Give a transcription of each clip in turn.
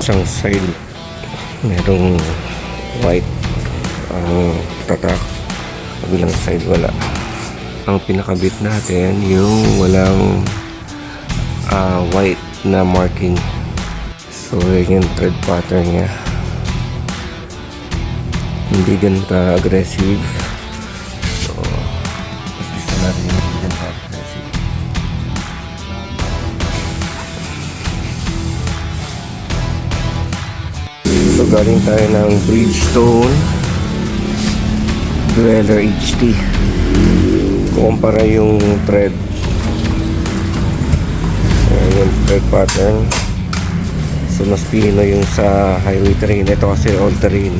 isang side merong white ang tatak, kabilang side wala. Ang pinakabit natin yung walang white na marking. So yun yung thread pattern nya, hindi ganun ka aggressive. So mas gusto natin yung hindi ganun ka aggressive. So galing tayo ng Bridgestone Dweller HT. Kumpara yung thread, yung thread pattern. So mas pino yung sa highway terrain. Ito kasi all terrain.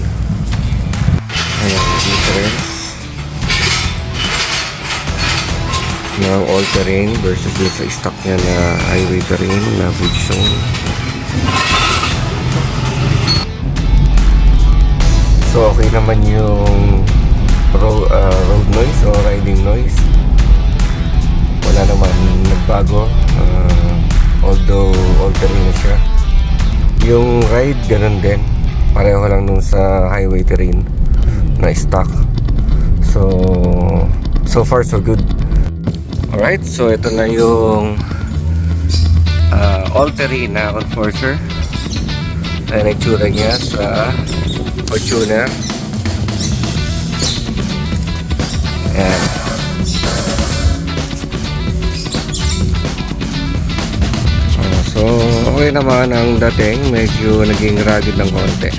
Ayan, difference ng all terrain versus dun sa stock nya na highway terrain na Bridgestone. So okay naman yung road noise o riding noise, wala naman nagbago, although all terrain siya. Yung ride ganun din, pareho lang nung sa highway terrain na stock. So far so good. Alright, so ito na yung all terrain na Conforcer. Ayan ang itsura niya sa Fortuner. Ayan. So okay naman ang dating, medyo naging rugged ng konti.